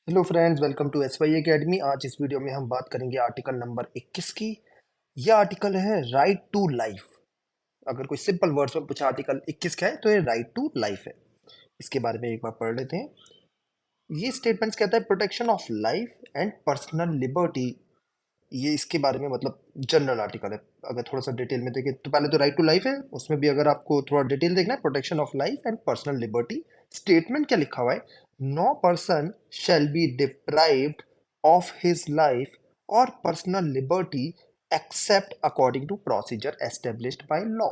Hello friends, welcome to S Y academy. आज इस video में हम बात करेंगे आर्टिकल नंबर 21 की। यह आर्टिकल है राइट टू लाइफ। अगर कोई सिंपल वर्ड्स में पूछा आर्टिकल 21 क्या है तो ये राइट टू लाइफ है। इसके बारे में एक बार पढ़ लेते हैं। ये स्टेटमेंट्स कहता है protection of life and personal liberty. ये इसके बारे में मतलब जनरल आर्टिकल है। अगर थोड़ा सा डिटेल में देखें तो पहले तो राइट टू लाइफ है, उसमें भी अगर आपको थोड़ा डिटेल देखना है protection of life and personal liberty. Statement क्या लिखा हुआ है? No person shall be deprived of his life और personal liberty except according to procedure established by law.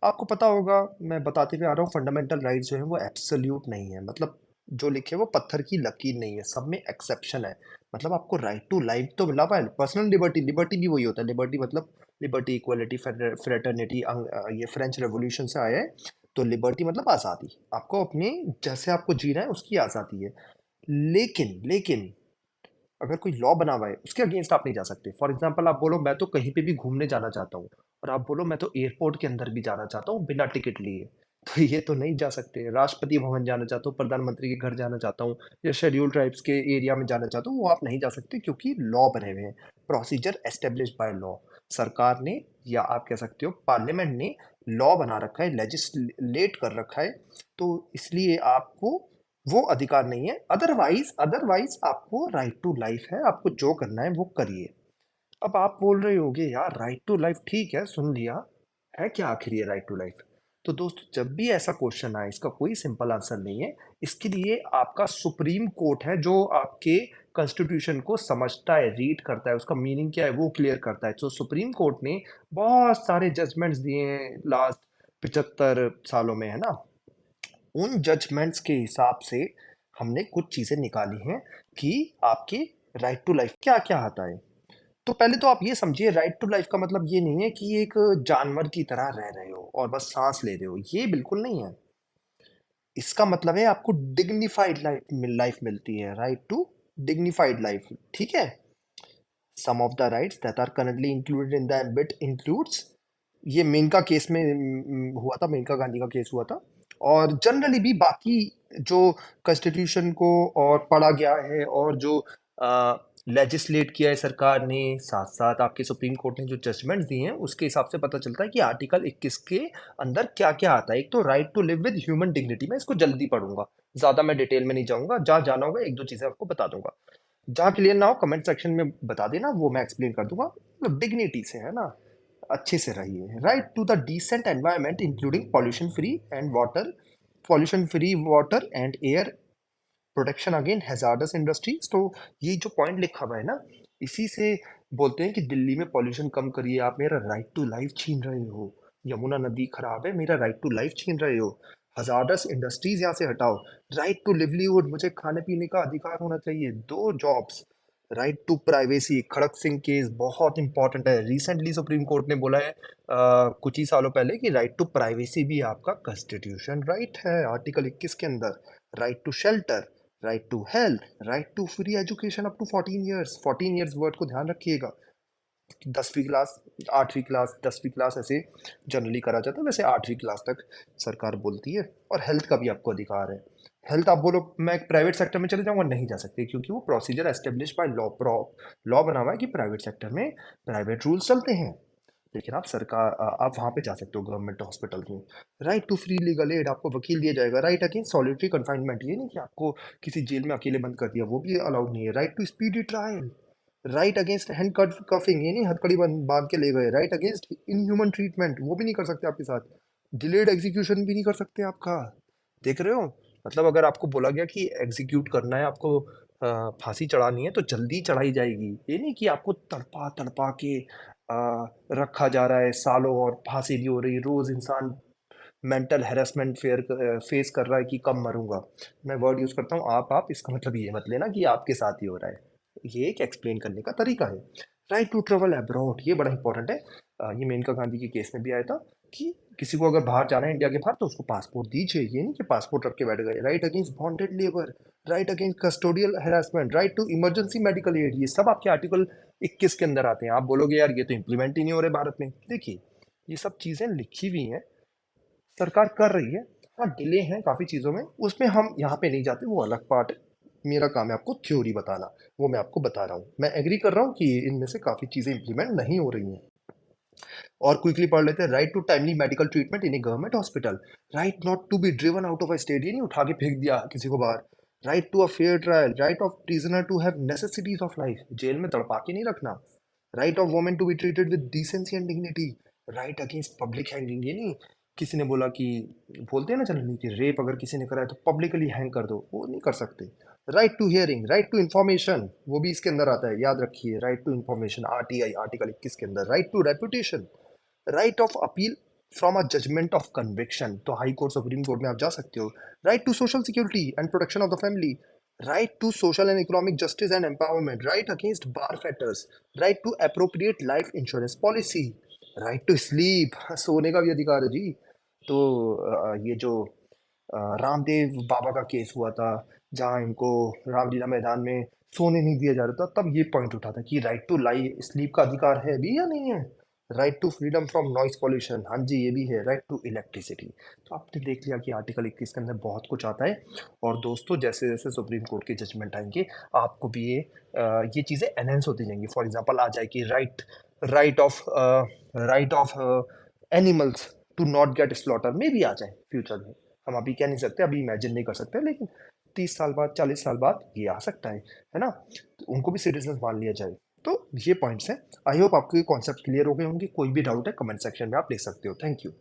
आपको पता होगा, मैं बताते हुए आ रहा हूँ, फंडामेंटल राइट्स जो है वो एब्सोल्यूट नहीं है। मतलब जो लिखे वो पत्थर की लकीर नहीं है, सब में एक्सेप्शन है। मतलब आपको राइट टू लाइफ तो मिला हुआ है। पर्सनल लिबर्टी, लिबर्टी भी वही होता है। लिबर्टी मतलब लिबर्टी, इक्वलिटी, फ्रेटर्निटी, ये फ्रेंच रेवोल्यूशन से आया है। तो लिबर्टी मतलब आज़ादी। आपको अपने जैसे आपको जीना है उसकी आज़ादी है। लेकिन लेकिन अगर कोई लॉ बना हुआ है उसके अगेंस्ट आप नहीं जा सकते। फॉर एग्जाम्पल आप बोलो मैं तो कहीं पे भी घूमने जाना चाहता हूँ, और आप बोलो मैं तो एयरपोर्ट के अंदर भी जाना चाहता हूँ बिना टिकट लिए, तो ये तो नहीं जा सकते। राष्ट्रपति भवन जाना चाहता हूँ, प्रधानमंत्री के घर जाना चाहता हूँ, या शेड्यूल ट्राइब्स के एरिया में जाना चाहता हूँ, वो आप नहीं जा सकते क्योंकि लॉ बने हुए हैं। Procedure establish by law. सरकार ने, या आप कह सकते हो पार्लियामेंट ने लॉ बना रखा है, लेजिस्लेट कर रखा है। तो इसलिए आपको वो अधिकार नहीं है। अदरवाइज अदरवाइज आपको राइट टू लाइफ है, आपको जो करना है वो करिए। अब आप बोल रहे होगे यार राइट टू लाइफ ठीक है, सुन लिया, है क्या आखिर ये राइट टू लाइफ? तो दोस्तों, जब भी ऐसा क्वेश्चन आए इसका कोई सिंपल आंसर नहीं है। इसके लिए आपका सुप्रीम कोर्ट है जो आपके कॉन्स्टिट्यूशन को समझता है, रीड करता है, उसका मीनिंग क्या है वो क्लियर करता है। तो सुप्रीम कोर्ट ने बहुत सारे जजमेंट्स दिए हैं लास्ट 75 सालों में, है ना। उन जजमेंट्स के हिसाब से हमने कुछ चीजें निकाली हैं कि आपके राइट टू लाइफ क्या क्या आता है। तो पहले तो आप ये समझिए, राइट टू लाइफ का मतलब ये नहीं है कि एक जानवर की तरह रह रहे हो और बस सांस ले रहे हो, ये बिल्कुल नहीं है। इसका मतलब है आपको डिग्निफाइड लाइफ मिलती है, राइट टू डिग्निफाइड लाइफ। ठीक है। Some of the rights that are currently included in the ambit includes, ये मेनका केस में हुआ था, मेनका गांधी का केस हुआ था। और जनरली भी बाकी जो कॉन्स्टिट्यूशन को और पढ़ा गया है और जो लेजिस्लेट किया है सरकार ने, साथ साथ आपके सुप्रीम कोर्ट ने जो जजमेंट्स दिए हैं, उसके हिसाब से पता चलता है कि आर्टिकल 21 के अंदर क्या क्या आता है। एक तो right to live with human dignity. मैं इसको जल्दी पढ़ूंगा, ज्यादा मैं डिटेल में नहीं जाऊंगा। जहाँ जाना होगा एक दो चीजें आपको बता दूंगा। जहाँ क्लियर ना हो कमेंट सेक्शन में बता देना, वो मैं एक्सप्लेन कर दूंगा। मतलब डिग्निटी से, है ना, अच्छे से रहिए। Right to the decent environment including pollution free water and air, protection against hazardous industries. तो ये जो पॉइंट लिखा हुआ है ना, इसी से बोलते हैं कि दिल्ली में पॉल्यूशन कम करिए। आप मेरा राइट टू लाइफ छीन रहे हो। यमुना नदी खराब है, मेरा राइट टू लाइफ छीन रहे हो। हजारडस इंडस्ट्रीज यहाँ से हटाओ। राइट टू लिवलीहुड, मुझे खाने पीने का अधिकार होना चाहिए, दो jobs. Right to privacy, Kharak Singh case बहुत इंपॉर्टेंट है। रिसेंटली सुप्रीम कोर्ट ने बोला है कुछ ही सालों पहले कि राइट टू प्राइवेसी भी आपका कॉन्स्टिट्यूशन राइट है, आर्टिकल 21 के अंदर। Right to shelter, right to health, right to free education up to 14 years. 14 years word को ध्यान रखिएगा। 10वीं क्लास, 8वीं क्लास, 10वीं क्लास ऐसे जनरली करा जाता है, वैसे 8वीं क्लास तक सरकार बोलती है। और हेल्थ का भी आपको अधिकार है। हेल्थ आप बोलो मैं प्राइवेट सेक्टर में चले जाऊंगा, नहीं जा सकते क्योंकि वो procedure establish by law. Law बना हुआ है कि प्राइवेट सेक्टर में प्राइवेट रूल्स चलते हैं। लेकिन आप आप वहां पे जा सकते हो गवर्नमेंट हॉस्पिटल में। Right to free legal aid, आपको वकील दिया जाएगा। राइट अगेंस्ट सॉलिटरी कन्फाइनमेंट, ये नहीं कि आपको किसी जेल में अकेले बंद कर दिया, वो भी अलाउड नहीं है। Right to speedy trial. Right against handcuffing, ये नहीं हथकड़ी बांध के ले गए। राइट अगेंस्ट इनह्यूमन ट्रीटमेंट, वो भी नहीं कर सकते आपके साथ। डिलेड एग्जीक्यूशन भी नहीं कर सकते आपका। देख रहे हो? मतलब अगर आपको बोला गया कि एग्जीक्यूट करना है आपको, फांसी चढ़ानी है, तो जल्दी चढ़ाई जाएगी। ये नहीं कि आपको तड़पा तड़पा के रखा जा रहा है सालों, और फांसी भी हो रही है रोज। इंसान मेंटल हेरेसमेंट फेस कर रहा है कि कब मरूंगा। मैं वर्ड यूज करता हूँ आप, इसका मतलब ये मत लेना कि आपके साथ ही हो रहा है। ये एक एक्सप्लेन करने का तरीका है। राइट टू ट्रेवल अब्रॉड, ये बड़ा इंपॉर्टेंट है। ये मेनका गांधी के केस में भी आया था कि किसी को अगर बाहर जाना है इंडिया के बाहर तो उसको पासपोर्ट दीजिए, ये नहीं कि पासपोर्ट रख के बैठ गए। Right against bonded labour, right against custodial harassment, right to emergency medical aid, ये सब आपके आर्टिकल 21 के अंदर आते हैं। आप बोलोगे यार ये तो इम्प्लीमेंट ही नहीं हो रहे भारत में। देखिए, ये सब चीजें लिखी हुई हैं, सरकार कर रही है। हाँ, डिले हैं काफी चीजों में, उसमें हम यहाँ पे नहीं जाते, वो अलग पार्ट है। मेरा काम है आपको थ्योरी बताना, वो मैं आपको बता रहा हूँ। मैं एग्री कर रहा हूँ कि इनमें से काफ़ी चीज़ें इंप्लीमेंट नहीं हो रही हैं। और क्विकली पढ़ लेते हैं, right to timely medical treatment in a government hospital, right not to be driven out of a state, ये नहीं उठा के फेंक दिया किसी को बाहर, right to a fair trial, right of prisoner to have necessities of life, jail में तड़पा के नहीं रखना, right of women to be treated with decency and dignity, right against public hanging, ये नहीं किसी ने बोला कि बोलते हैं ना जनरली कि रेप अगर किसी ने करा है तो पब्लिकली हैंग कर दो, वो नहीं कर सकते। Right to hearing, right to information, वो भी इसके अंदर आता है, याद रखिए, right to information, RTI article 21 के अंदर, right to reputation, right of appeal from a judgment of conviction, तो हाई कोर्ट सुप्रीम कोर्ट में आप जा सकते हो, right to social security and protection of the family, right to social and economic justice and empowerment, right against bar factors, right to appropriate life insurance policy, right to sleep, सोने का भी अधिकार है जी। तो ये जो रामदेव बाबा का केस हुआ था, जहाँ इनको रामलीला मैदान में सोने नहीं दिया जा रहा था, तब ये पॉइंट उठा था कि राइट टू लाई स्लीप का अधिकार है भी या नहीं है, right to freedom from noise pollution, हाँ जी ये भी है, राइट टू इलेक्ट्रिसिटी। तो आपने देख लिया कि आर्टिकल 21 के अंदर बहुत कुछ आता है। और दोस्तों जैसे जैसे सुप्रीम कोर्ट के जजमेंट आएंगे, आपको भी ये चीज़ें एनहेंस होती जाएंगी। फॉर एग्जांपल आ जाए कि right of animals to not get slaughter में भी आ जाए फ्यूचर में। हम अभी कह नहीं सकते, अभी इमेजिन नहीं कर सकते, लेकिन 30 साल बाद 40 साल बाद ये आ सकता है ना, तो उनको भी सिटीजन मान लिया जाए। तो ये पॉइंट्स हैं। आई होप आपको ये कॉन्सेप्ट क्लियर हो गए होंगे। कोई भी डाउट है कमेंट सेक्शन में आप ले सकते हो। Thank you.